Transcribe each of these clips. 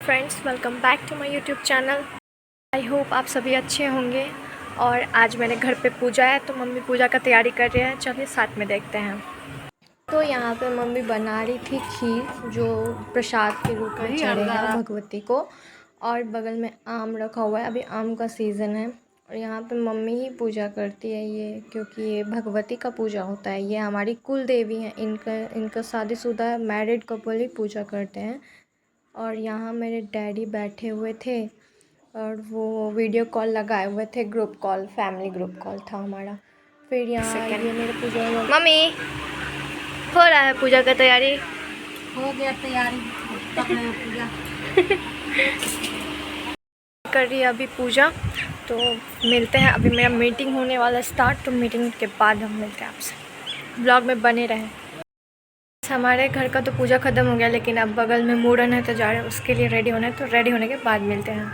Friends, welcome back to my YouTube channel. I hope आप सभी अच्छे होंगे। और आज मेरे घर पे पूजा है तो मम्मी पूजा का तैयारी कर रहे हैं। चलिए साथ में देखते हैं। तो यहाँ पे मम्मी बना रही थी खीर जो प्रसाद के रूप में चढ़ेगा भगवती को। और बगल में आम रखा हुआ है, अभी आम का सीज़न है। और यहाँ पे मम्मी ही पूजा करती है ये, क्योंकि ये भगवती का पूजा होता है। ये हमारी कुल देवी हैं। इनका शादीशुदा मैरिड कपल ही पूजा करते हैं। और यहाँ मेरे डैडी बैठे हुए थे और वो वीडियो कॉल लगाए हुए थे, group call, family group call था हमारा। फिर यहाँ ये मेरे पूजा मम्मी हो रहा है पूजा का तैयारी। हो गया तैयारी, पूजा कर रही है अभी पूजा। तो मिलते हैं, अभी मेरा मीटिंग होने वाला स्टार्ट, तो मीटिंग के बाद हम मिलते हैं आपसे। ब्लॉग में बने रहें। हमारे घर का तो पूजा ख़त्म हो गया, लेकिन अब बगल में मुड़न है तो जा रहे हैं, उसके लिए रेडी होना है। तो रेडी होने के बाद मिलते हैं।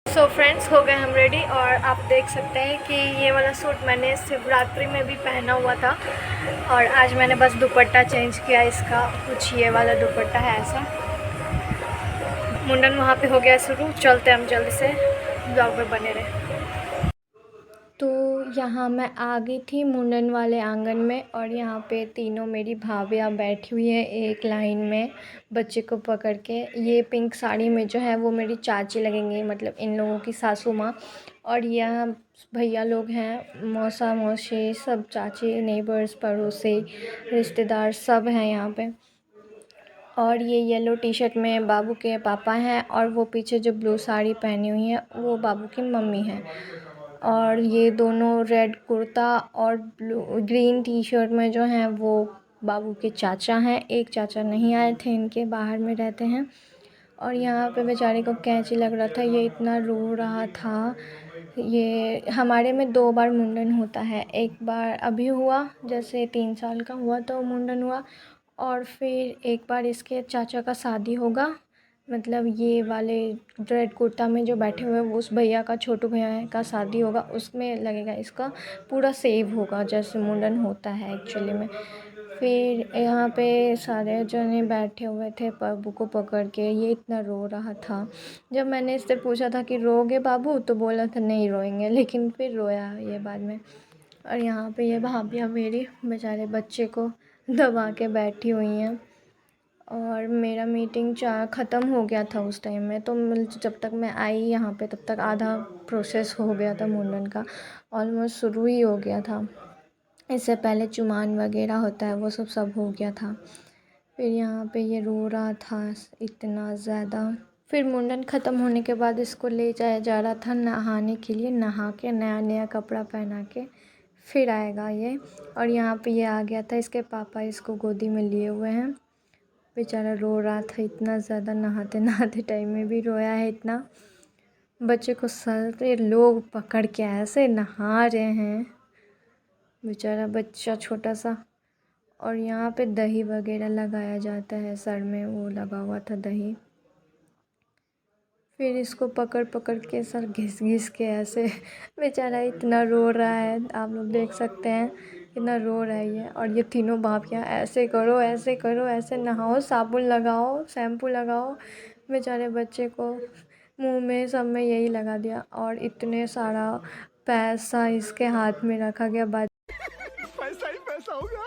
सो फ्रेंड्स, हो गए हम रेडी। और आप देख सकते हैं कि ये वाला सूट मैंने शिवरात्रि में भी पहना हुआ था और आज मैंने बस दुपट्टा चेंज किया इसका। कुछ ये वाला दुपट्टा है ऐसा। मुंडन वहाँ पे हो गया शुरू। चलते हैं हम जल्दी से, ब्लॉग में बने रहे। तो यहाँ मैं आ गई थी मुंडन वाले आंगन में और यहाँ पे तीनों मेरी भाभियाँ बैठी हुई हैं एक लाइन में बच्चे को पकड़ के। ये पिंक साड़ी में जो है वो मेरी चाची लगेंगी, मतलब इन लोगों की सासू माँ। और यहाँ भैया लोग हैं, मौसा मौसी सब, चाची, नेबर्स, पड़ोसी, रिश्तेदार सब हैं यहाँ पे। और ये येलो टी शर्ट में बाबू के पापा हैं और वो पीछे जो ब्लू साड़ी पहनी हुई है वो बाबू की मम्मी हैं। और ये दोनों रेड कुर्ता और ग्रीन टी शर्ट में जो हैं वो बाबू के चाचा हैं। एक चाचा नहीं आए थे, इनके बाहर में रहते हैं। और यहाँ पे बेचारे को कैंची लग रहा था, ये इतना रो रहा था। ये हमारे में 2 बार मुंडन होता है। एक बार अभी हुआ, जैसे 3 साल का हुआ तो मुंडन हुआ। और फिर एक बार इसके चाचा का शादी होगा, मतलब ये वाले रेड कुर्ता में जो बैठे हुए हैं वो उस भैया का, छोटू भैया का शादी होगा, उसमें लगेगा इसका पूरा सेव होगा जैसे मुंडन होता है एक्चुअली में। फिर यहाँ पे सारे जने बैठे हुए थे बाबू को पकड़ के। ये इतना रो रहा था। जब मैंने इससे पूछा था कि रोगे बाबू, तो बोला था नहीं रोएंगे, लेकिन फिर रोया ये बाद में। और यहाँ पे ये भाभियाँ मेरी बेचारे बच्चे को दबा के बैठी हुई हैं। और मेरा मीटिंग ख़त्म हो गया था उस टाइम में, तो जब तक मैं आई यहाँ पे तब तक आधा प्रोसेस हो गया था मुंडन का, ऑलमोस्ट शुरू ही हो गया था। इससे पहले चुमान वगैरह होता है वो सब हो गया था। फिर यहाँ पे ये रो रहा था इतना ज़्यादा। फिर मुंडन ख़त्म होने के बाद इसको ले जाया जा रहा था नहाने के लिए, नहा के नया नया कपड़ा पहना के फिर आएगा ये। और यहाँ पे ये आ गया था, इसके पापा इसको गोदी में लिए हुए हैं। बेचारा रो रहा था इतना ज़्यादा, नहाते नहाते टाइम में भी रोया है इतना। बच्चे को सर पे लोग पकड़ के ऐसे नहा रहे हैं, बेचारा बच्चा छोटा सा। और यहाँ पे दही वगैरह लगाया जाता है सर में, वो लगा हुआ था दही। फिर इसको पकड़ पकड़ के सर घिस घिस के ऐसे बेचारा इतना रो रहा है, आप लोग देख सकते हैं इतना रो रहा है ये। और ये तीनों भाभियाँ ऐसे करो, ऐसे करो, ऐसे नहाओ, साबुन लगाओ, शैम्पू लगाओ। बेचारे बच्चे को मुंह में सब में यही लगा दिया। और इतने सारा पैसा इसके हाथ में रखा गया, पैसा ही पैसा हो गया।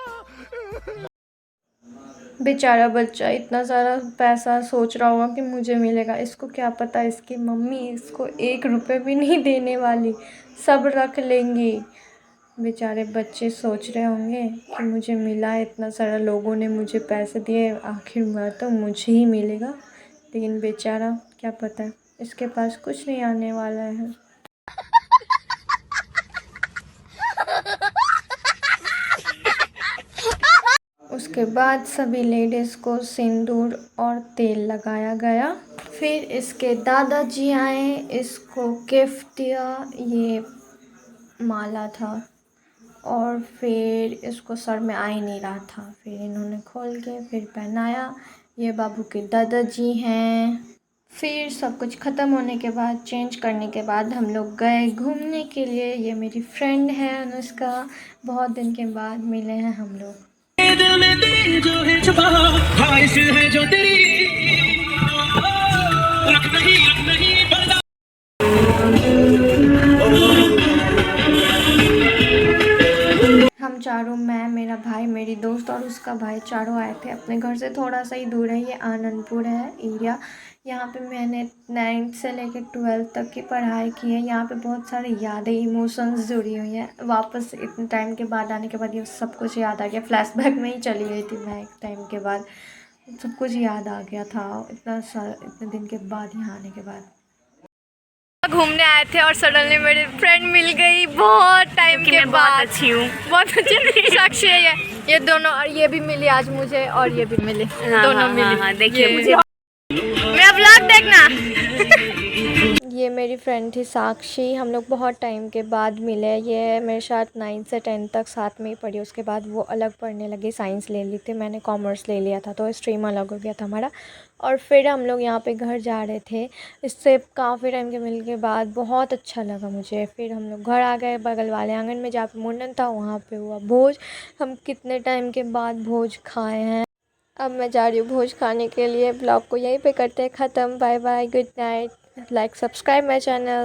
बेचारा बच्चा इतना सारा पैसा सोच रहा होगा कि मुझे मिलेगा। इसको क्या पता इसकी मम्मी इसको 1 रुपये भी नहीं देने वाली, सब रख लेंगी। बेचारे बच्चे सोच रहे होंगे कि मुझे मिला है, इतना सारा लोगों ने मुझे पैसे दिए, आखिर में तो मुझे ही मिलेगा। लेकिन बेचारा क्या पता, इसके पास कुछ नहीं आने वाला है। उसके बाद सभी लेडीज़ को सिंदूर और तेल लगाया गया। फिर इसके दादाजी आए, इसको गिफ्ट दिया, ये माला था। और फिर इसको सर में आ ही नहीं रहा था, फिर इन्होंने खोल के फिर पहनाया। ये बाबू के दादाजी हैं। फिर सब कुछ ख़त्म होने के बाद, चेंज करने के बाद हम लोग गए घूमने के लिए। ये मेरी फ्रेंड है अनुष्का, बहुत दिन के बाद मिले हैं हम लोग। दिल में दिल जो है छुपा, ख्वाहिश है जो तेरी चारों, मैं, मेरा भाई, मेरी दोस्त और उसका भाई, चारों आए थे अपने घर से। थोड़ा सा ही दूर है, ये आनंदपुर है एरिया। यहाँ पे मैंने 9th से लेकर 12th तक की पढ़ाई की है। यहाँ पे बहुत सारी यादें, इमोशंस जुड़ी हुई हैं। वापस इतने टाइम के बाद आने के बाद ये सब कुछ याद आ गया। फ्लैशबैक में ही चली गई थी मैं एक टाइम के बाद, सब कुछ याद आ गया था इतने दिन के बाद यहाँ आने के बाद। घूमने आए थे और सडनली मेरी फ्रेंड मिल गई बहुत टाइम के बाद। बहुत अच्छी हूँ, बहुत अच्छी साक्षी है ये दोनों। और ये भी मिली आज मुझे और ये भी मिली, दोनों मिली। देखिए मुझे मेरा व्लॉग देखना। ये मेरी फ्रेंड थी साक्षी, हम लोग बहुत टाइम के बाद मिले। ये मेरे साथ 9th से 10th तक साथ में ही पढ़ी। उसके बाद वो अलग पढ़ने लगी, साइंस ले ली थी, मैंने कॉमर्स ले लिया था, तो स्ट्रीम अलग हो गया था हमारा। और फिर हम लोग यहाँ पे घर जा रहे थे। इससे काफ़ी टाइम के मिलने के बाद बहुत अच्छा लगा मुझे। फिर हम लोग घर आ गए, बगल वाले आंगन में जहाँ पे मुंडन था वहाँ पे हुआ भोज। हम कितने टाइम के बाद भोज खाए हैं। अब मैं जा रही हूँ भोज खाने के लिए। ब्लॉग को यहीं पे करते हैं ख़त्म। Bye bye, good night, like subscribe my channel.